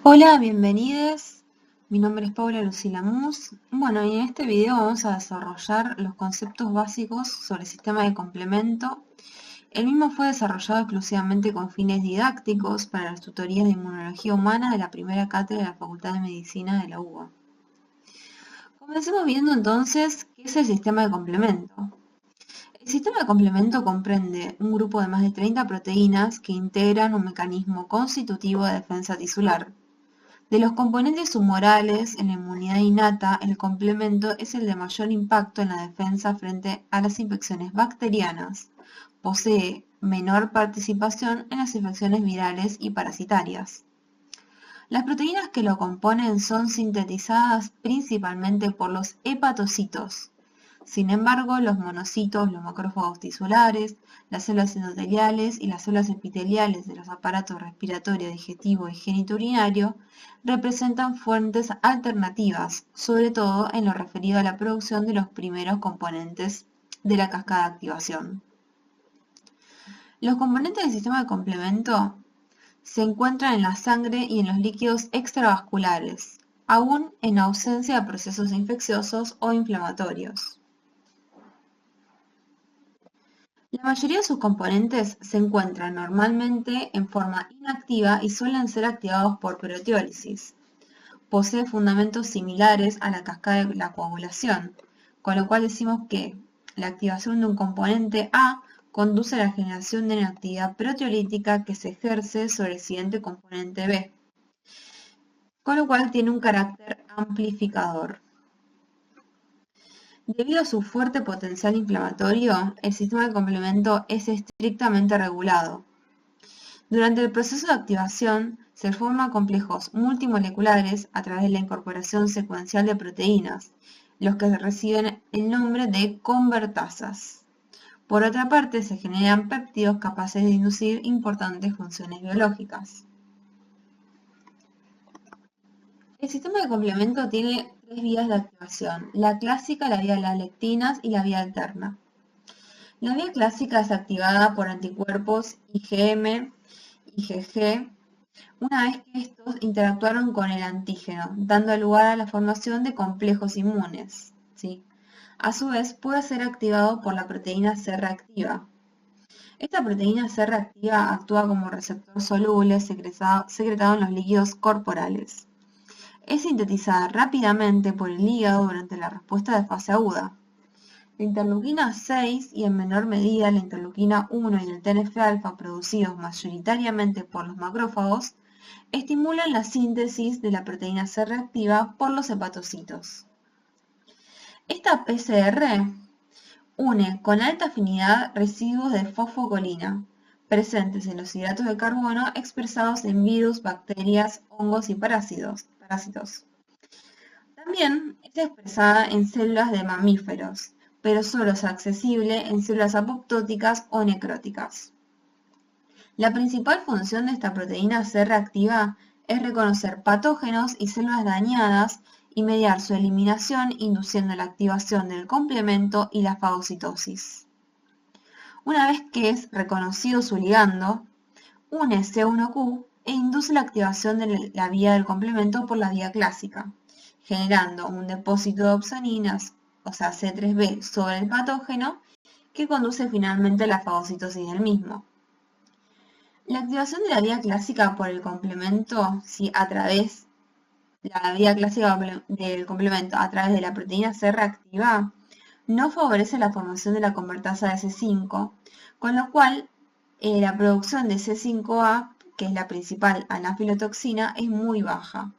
Hola, bienvenidos. Mi nombre es Paula Lucila Mus. Bueno, y en este video vamos a desarrollar los conceptos básicos sobre el sistema de complemento. El mismo fue desarrollado exclusivamente con fines didácticos para las tutorías de inmunología humana de la primera cátedra de la Facultad de Medicina de la UBA. Comencemos viendo entonces qué es el sistema de complemento. El sistema de complemento comprende un grupo de más de 30 proteínas que integran un mecanismo constitutivo de defensa tisular. De los componentes humorales en la inmunidad innata, el complemento es el de mayor impacto en la defensa frente a las infecciones bacterianas. Posee menor participación en las infecciones virales y parasitarias. Las proteínas que lo componen son sintetizadas principalmente por los hepatocitos. Sin embargo, los monocitos, los macrófagos tisulares, las células endoteliales y las células epiteliales de los aparatos respiratorio, digestivo y genitourinario representan fuentes alternativas, sobre todo en lo referido a la producción de los primeros componentes de la cascada de activación. Los componentes del sistema de complemento se encuentran en la sangre y en los líquidos extravasculares, aún en ausencia de procesos infecciosos o inflamatorios. La mayoría de sus componentes se encuentran normalmente en forma inactiva y suelen ser activados por proteólisis. Posee fundamentos similares a la cascada de la coagulación, con lo cual decimos que la activación de un componente A conduce a la generación de una actividad proteolítica que se ejerce sobre el siguiente componente B, con lo cual tiene un carácter amplificador. Debido a su fuerte potencial inflamatorio, el sistema de complemento es estrictamente regulado. Durante el proceso de activación, se forman complejos multimoleculares a través de la incorporación secuencial de proteínas, los que reciben el nombre de convertasas. Por otra parte, se generan péptidos capaces de inducir importantes funciones biológicas. El sistema de complemento tiene tres vías de activación: la clásica, la vía de las lectinas y la vía alterna. La vía clásica es activada por anticuerpos IgM, IgG, una vez que estos interactuaron con el antígeno, dando lugar a la formación de complejos inmunes. ¿Sí? A su vez, puede ser activado por la proteína C reactiva. Esta proteína C reactiva actúa como receptor soluble secretado en los líquidos corporales. Es sintetizada rápidamente por el hígado durante la respuesta de fase aguda. La interleuquina 6 y en menor medida la interleuquina 1 y el TNF-alfa, producidos mayoritariamente por los macrófagos, estimulan la síntesis de la proteína C reactiva por los hepatocitos. Esta PCR une con alta afinidad residuos de fosfocolina presentes en los hidratos de carbono expresados en virus, bacterias, hongos y parásitos. También es expresada en células de mamíferos, pero solo es accesible en células apoptóticas o necróticas. La principal función de esta proteína C reactiva es reconocer patógenos y células dañadas y mediar su eliminación, induciendo la activación del complemento y la fagocitosis. Una vez que es reconocido su ligando, une C1q e induce la activación de la vía del complemento por la vía clásica, generando un depósito de opsoninas, o sea C3b, sobre el patógeno, que conduce finalmente a la fagocitosis del mismo. La activación de la vía clásica por el complemento, la vía clásica del complemento a través de la proteína C reactiva, no favorece la formación de la convertasa de C5, con lo cual la producción de C5a, que es la principal anafilotoxina, es muy baja.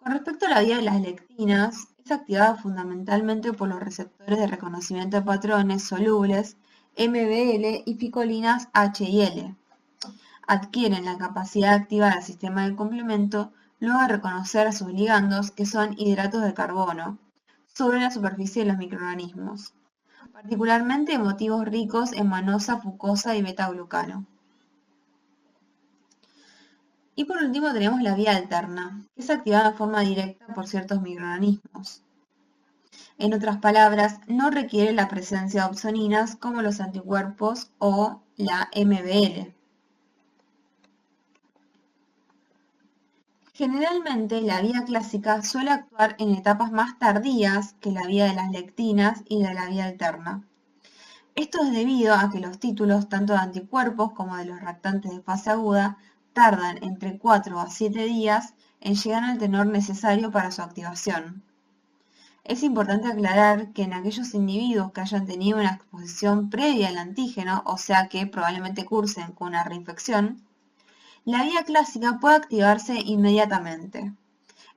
Con respecto a la vía de las lectinas, es activada fundamentalmente por los receptores de reconocimiento de patrones solubles MBL y ficolinas H y L. Adquieren la capacidad de activar el sistema de complemento luego de reconocer a sus ligandos, que son hidratos de carbono, sobre la superficie de los microorganismos, particularmente en motivos ricos en manosa, fucosa y beta-glucano. Y por último tenemos la vía alterna, que es activada de forma directa por ciertos microorganismos. En otras palabras, no requiere la presencia de opsoninas como los anticuerpos o la MBL. Generalmente, la vía clásica suele actuar en etapas más tardías que la vía de las lectinas y de la vía alterna. Esto es debido a que los títulos, tanto de anticuerpos como de los reactantes de fase aguda, tardan entre 4 a 7 días en llegar al tenor necesario para su activación. Es importante aclarar que en aquellos individuos que hayan tenido una exposición previa al antígeno, o sea que probablemente cursen con una reinfección, la vía clásica puede activarse inmediatamente.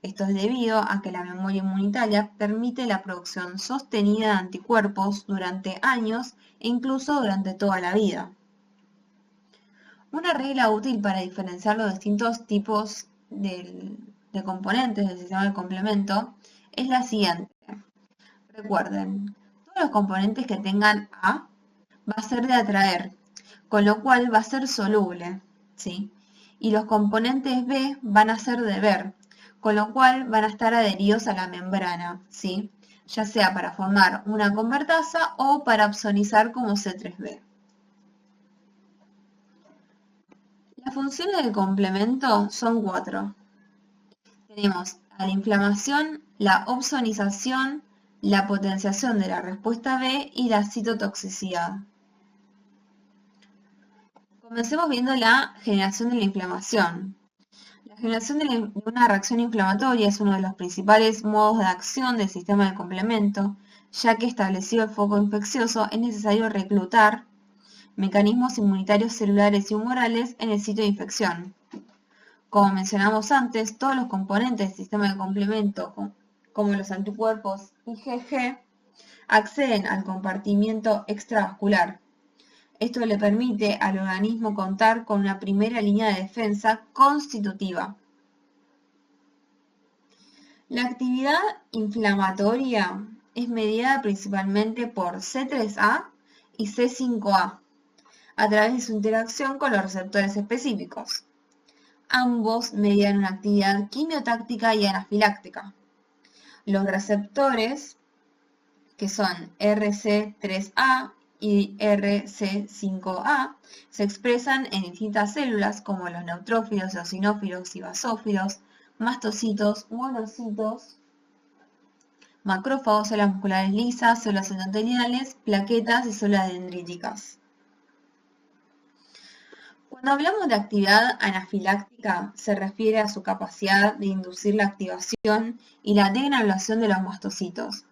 Esto es debido a que la memoria inmunitaria permite la producción sostenida de anticuerpos durante años e incluso durante toda la vida. Una regla útil para diferenciar los distintos tipos de componentes del sistema de complemento es la siguiente. Recuerden, todos los componentes que tengan A va a ser de atraer, con lo cual va a ser soluble, ¿sí? Y los componentes B van a ser de ver, con lo cual van a estar adheridos a la membrana, ¿sí? Ya sea para formar una convertasa o para opsonizar como C3B. Las funciones del complemento son 4. Tenemos a la inflamación, la opsonización, la potenciación de la respuesta B y la citotoxicidad. Comencemos viendo la generación de la inflamación. La generación de una reacción inflamatoria es uno de los principales modos de acción del sistema de complemento, ya que establecido el foco infeccioso es necesario reclutar mecanismos inmunitarios celulares y humorales en el sitio de infección. Como mencionamos antes, todos los componentes del sistema de complemento, como los anticuerpos IgG, acceden al compartimiento extravascular. Esto le permite al organismo contar con una primera línea de defensa constitutiva. La actividad inflamatoria es medida principalmente por C3A y C5A a través de su interacción con los receptores específicos. Ambos median una actividad quimiotáctica y anafiláctica. Los receptores, que son RC3A y RC5A, se expresan en distintas células como los neutrófilos, eosinófilos y basófilos, mastocitos, monocitos, macrófagos, células musculares lisas, células endoteliales, plaquetas y células dendríticas. Cuando hablamos de actividad anafiláctica, se refiere a su capacidad de inducir la activación y la degranulación de los mastocitos,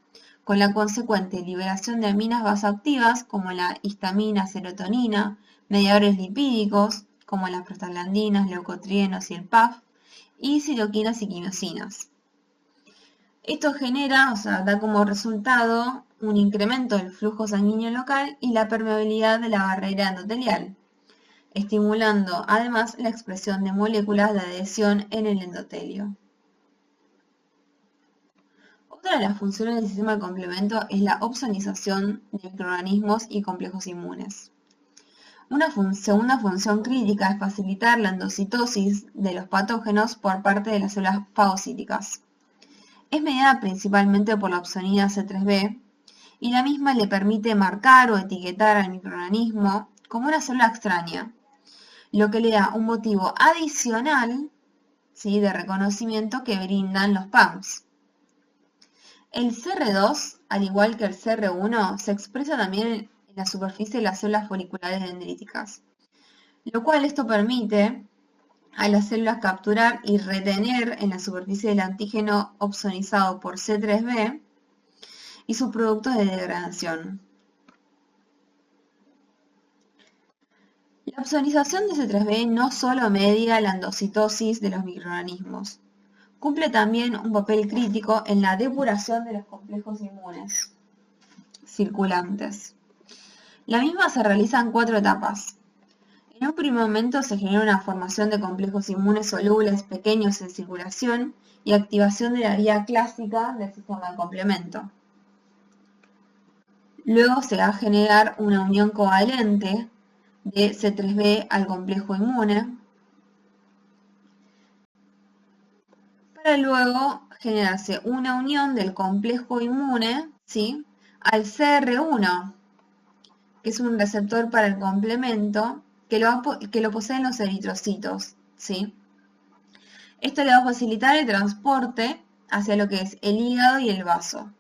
con la consecuente liberación de aminas vasoactivas como la histamina, serotonina, mediadores lipídicos como las prostaglandinas, leucotrienos y el PAF, y citoquinas y quimosinas. Esto genera, da como resultado un incremento del flujo sanguíneo local y la permeabilidad de la barrera endotelial, estimulando además la expresión de moléculas de adhesión en el endotelio. Otra de las funciones del sistema de complemento es la opsonización de microorganismos y complejos inmunes. Una segunda función crítica es facilitar la endocitosis de los patógenos por parte de las células fagocíticas. Es mediada principalmente por la opsonina C3b y la misma le permite marcar o etiquetar al microorganismo como una célula extraña, lo que le da un motivo adicional, ¿sí?, de reconocimiento que brindan los PAMs. El CR2, al igual que el CR1, se expresa también en la superficie de las células foliculares dendríticas, lo cual esto permite a las células capturar y retener en la superficie del antígeno opsonizado por C3b y sus productos de degradación. La opsonización de C3b no solo media la endocitosis de los microorganismos, cumple también un papel crítico en la depuración de los complejos inmunes circulantes. La misma se realiza en 4 etapas. En un primer momento se genera una formación de complejos inmunes solubles pequeños en circulación y activación de la vía clásica del sistema de complemento. Luego se va a generar una unión covalente de C3b al complejo inmune, para luego generarse una unión del complejo inmune, ¿sí?, al CR1, que es un receptor para el complemento que lo poseen los eritrocitos, ¿sí? Esto le va a facilitar el transporte hacia lo que es el hígado y el vaso.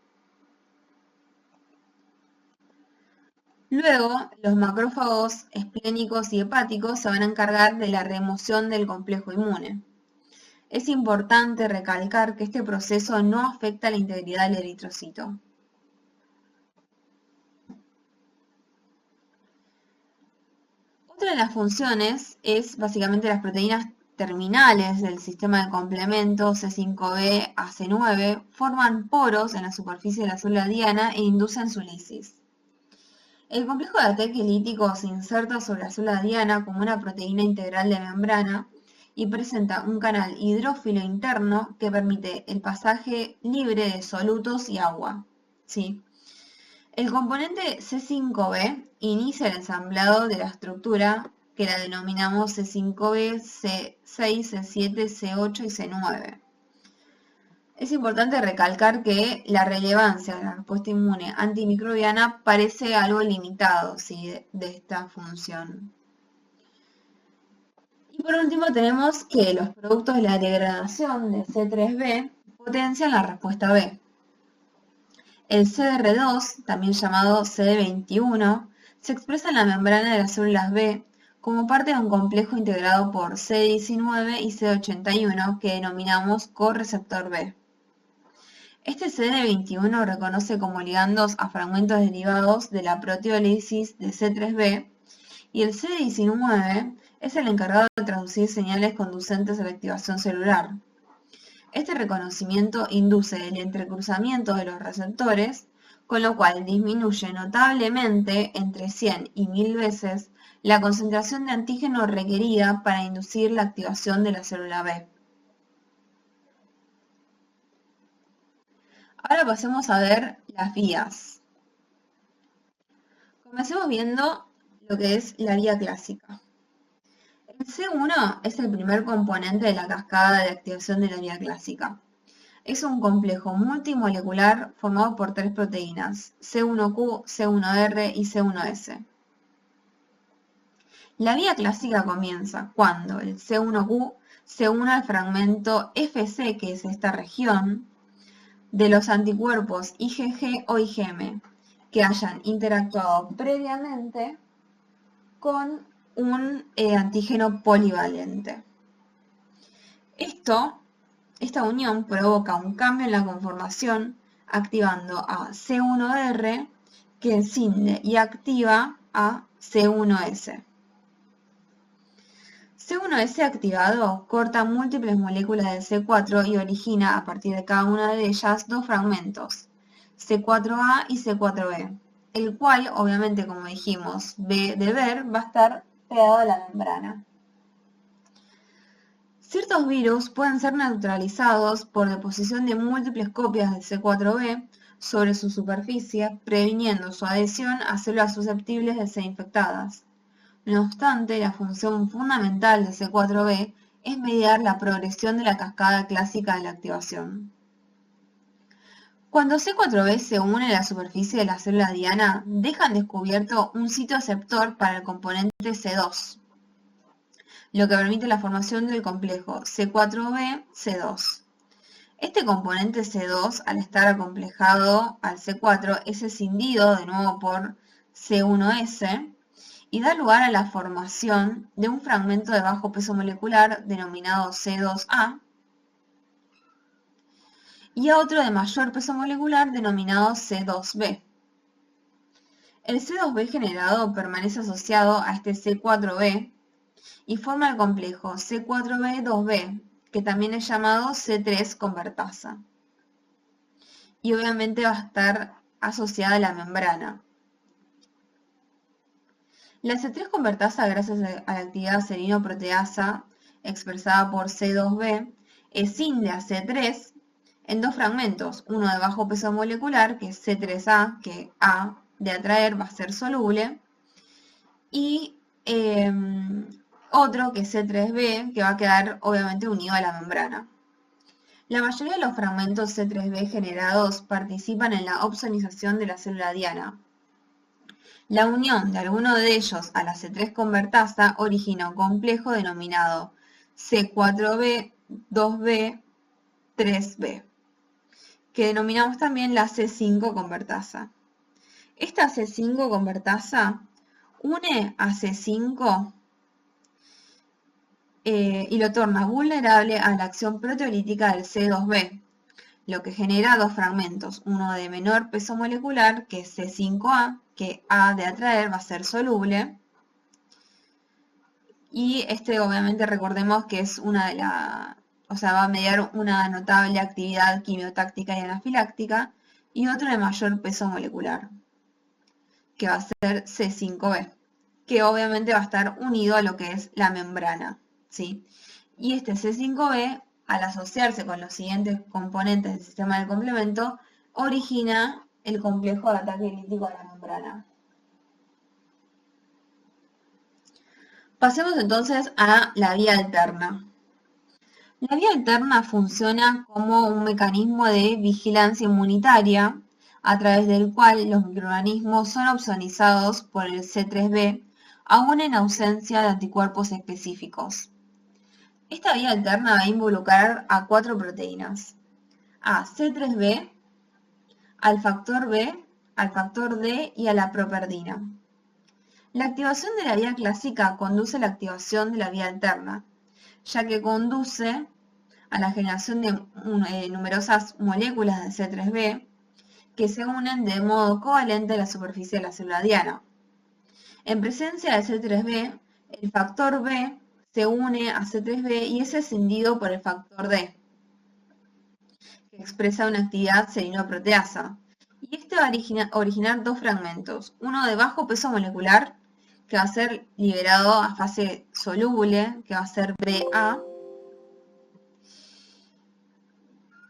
Luego, los macrófagos esplénicos y hepáticos se van a encargar de la remoción del complejo inmune. Es importante recalcar que este proceso no afecta la integridad del eritrocito. Otra de las funciones es básicamente las proteínas terminales del sistema de complemento C5b a C9 forman poros en la superficie de la célula diana e inducen su lisis. El complejo de ataque lítico se inserta sobre la célula diana como una proteína integral de membrana y presenta un canal hidrófilo interno que permite el pasaje libre de solutos y agua. ¿Sí? El componente C5b inicia el ensamblado de la estructura que la denominamos C5b, C6, C7, C8 y C9. Es importante recalcar que la relevancia de la respuesta inmune antimicrobiana parece algo limitado, ¿sí?, de esta función. Y por último tenemos que los productos de la degradación de C3b potencian la respuesta B. El CDR2, también llamado CD21, se expresa en la membrana de las células B como parte de un complejo integrado por CD19 y CD81 que denominamos correceptor B. Este CD21 reconoce como ligandos a fragmentos derivados de la proteólisis de C3b y el CD19 es el encargado de traducir señales conducentes a la activación celular. Este reconocimiento induce el entrecruzamiento de los receptores, con lo cual disminuye notablemente entre 100 y 1000 veces la concentración de antígeno requerida para inducir la activación de la célula B. Ahora pasemos a ver las vías. Comencemos viendo lo que es la vía clásica. El C1 es el primer componente de la cascada de activación de la vía clásica. Es un complejo multimolecular formado por 3 proteínas, C1q, C1r y C1s. La vía clásica comienza cuando el C1q se une al fragmento Fc, que es esta región, de los anticuerpos IgG o IgM que hayan interactuado previamente con un antígeno polivalente. Esta unión provoca un cambio en la conformación activando a C1R que encinde y activa a C1S. C1S activado corta múltiples moléculas de C4 y origina a partir de cada una de ellas dos fragmentos, C4a y C4b, el cual, obviamente, como dijimos, B de ver, va a estar pegado a la membrana. Ciertos virus pueden ser neutralizados por deposición de múltiples copias de C4b sobre su superficie, previniendo su adhesión a células susceptibles de ser infectadas. No obstante, la función fundamental de C4b es mediar la progresión de la cascada clásica de la activación. Cuando C4b se une a la superficie de la célula diana, dejan descubierto un sitio aceptor para el componente C2, lo que permite la formación del complejo C4b-C2. Este componente C2, al estar acomplejado al C4, es escindido de nuevo por C1s, y da lugar a la formación de un fragmento de bajo peso molecular denominado C2A y a otro de mayor peso molecular denominado C2B. El C2B generado permanece asociado a este C4B y forma el complejo C4B2B, que también es llamado C3 convertasa. Y obviamente va a estar asociada a la membrana. La C3 convertasa, gracias a la actividad serinoproteasa expresada por C2b, escinde a C3 en dos fragmentos, uno de bajo peso molecular, que es C3A, que A de atraer va a ser soluble, y otro que es C3b, que va a quedar obviamente unido a la membrana. La mayoría de los fragmentos C3b generados participan en la opsonización de la célula diana. La unión de alguno de ellos a la C3 convertasa origina un complejo denominado C4b 2B, 3B, que denominamos también la C5 convertasa. Esta C5 convertasa une a C5 y lo torna vulnerable a la acción proteolítica del C2B, lo que genera dos fragmentos, uno de menor peso molecular, que es C5A, que A de atraer va a ser soluble, y este obviamente recordemos que es va a mediar una notable actividad quimiotáctica y anafiláctica, y otro de mayor peso molecular, que va a ser C5B, que obviamente va a estar unido a lo que es la membrana, ¿sí? Y este C5B, al asociarse con los siguientes componentes del sistema de complemento, origina el complejo de ataque lítico a la membrana. Pasemos entonces a la vía alterna. La vía alterna funciona como un mecanismo de vigilancia inmunitaria a través del cual los microorganismos son opsonizados por el C3b, aún en ausencia de anticuerpos específicos. Esta vía alterna va a involucrar a 4 proteínas: a C3b, al factor B, al factor D y a la properdina. La activación de la vía clásica conduce a la activación de la vía alterna, ya que conduce a la generación de numerosas moléculas de C3b que se unen de modo covalente a la superficie de la célula diana. En presencia de C3b, el factor B se une a C3b y es escindido por el factor D, que expresa una actividad serinoproteasa. Y este va a originar dos fragmentos, uno de bajo peso molecular, que va a ser liberado a fase soluble, que va a ser BA,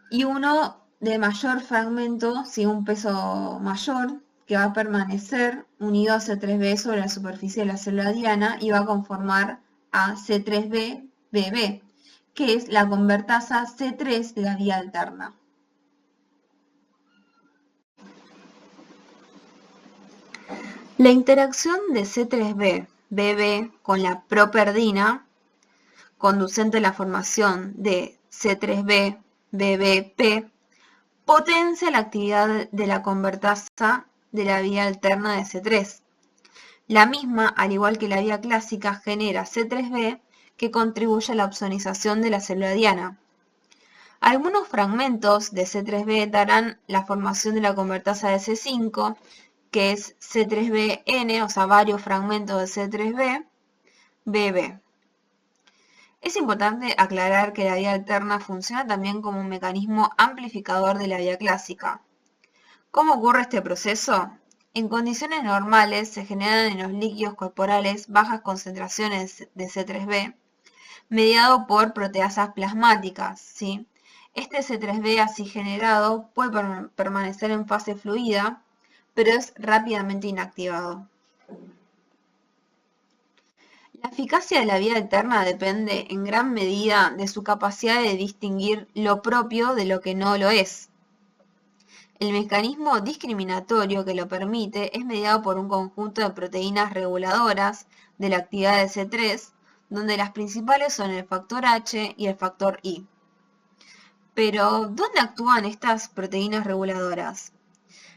y uno de mayor fragmento, un peso mayor, que va a permanecer unido a C3b sobre la superficie de la célula diana y va a conformar a C3b-BB, que es la convertasa C3 de la vía alterna. La interacción de C3b-BB con la properdina, conducente a la formación de C3b-BBP, potencia la actividad de la convertasa de la vía alterna de C3. La misma, al igual que la vía clásica, genera C3b que contribuye a la opsonización de la célula diana. Algunos fragmentos de C3b darán la formación de la convertasa de C5, que es C3bN, o sea, varios fragmentos de C3b-BB. Es importante aclarar que la vía alterna funciona también como un mecanismo amplificador de la vía clásica. ¿Cómo ocurre este proceso? En condiciones normales se generan en los líquidos corporales bajas concentraciones de C3b, mediado por proteasas plasmáticas, ¿sí? Este C3b así generado puede permanecer en fase fluida, pero es rápidamente inactivado. La eficacia de la vía alterna depende en gran medida de su capacidad de distinguir lo propio de lo que no lo es. El mecanismo discriminatorio que lo permite es mediado por un conjunto de proteínas reguladoras de la actividad de C3, donde las principales son el factor H y el factor I. Pero, ¿dónde actúan estas proteínas reguladoras?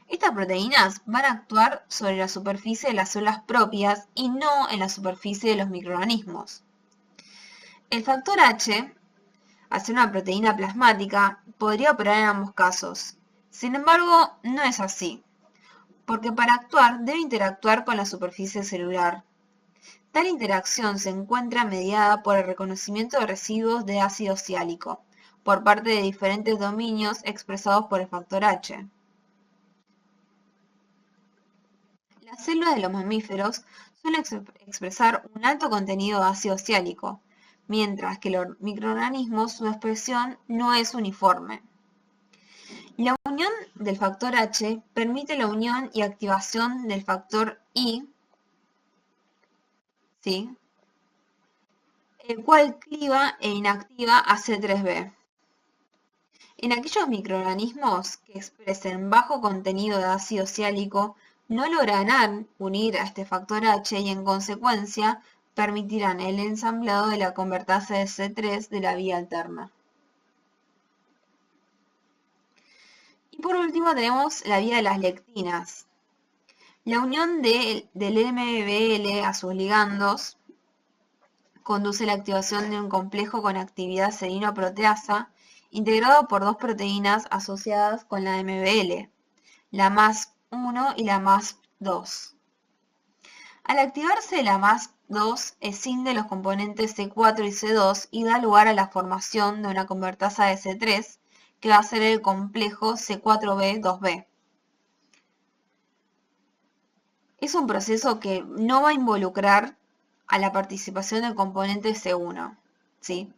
Estas proteínas van a actuar sobre la superficie de las células propias y no en la superficie de los microorganismos. El factor H, al ser una proteína plasmática, podría operar en ambos casos. Sin embargo, no es así, porque para actuar debe interactuar con la superficie celular. Tal interacción se encuentra mediada por el reconocimiento de residuos de ácido ciálico, por parte de diferentes dominios expresados por el factor H. Las células de los mamíferos suelen expresar un alto contenido de ácido ciálico, mientras que los microorganismos su expresión no es uniforme. La unión del factor H permite la unión y activación del factor I, ¿sí?, el cual cliva e inactiva a C3b. En aquellos microorganismos que expresen bajo contenido de ácido ciálico, no lograrán unir a este factor H y en consecuencia permitirán el ensamblado de la convertasa de C3 de la vía alterna. Y por último tenemos la vía de las lectinas. La unión del MBL a sus ligandos conduce a la activación de un complejo con actividad serino-proteasa integrado por dos proteínas asociadas con la MBL, la MASP1 y la MASP2. Al activarse la MASP2, escinde los componentes C4 y C2 y da lugar a la formación de una convertasa de C3, que va a ser el complejo C4b2b. Es un proceso que no va a involucrar a la participación del componente C1, ¿sí?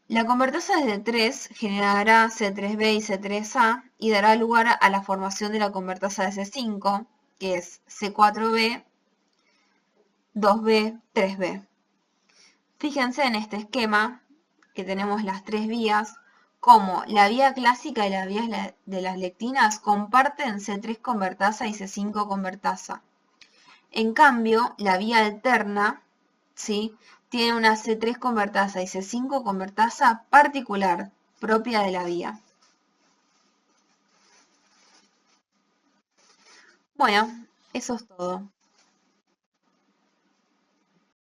La convertasa de C3 generará C3b y C3a y dará lugar a la formación de la convertasa de C5, que es C4b, 2b, 3b. Fíjense en este esquema que tenemos las tres vías, como la vía clásica y la vía de las lectinas comparten C3 convertasa y C5 convertasa. En cambio, la vía alterna, ¿sí?, tiene una C3 convertasa y C5 convertasa particular, propia de la vía. Bueno, eso es todo.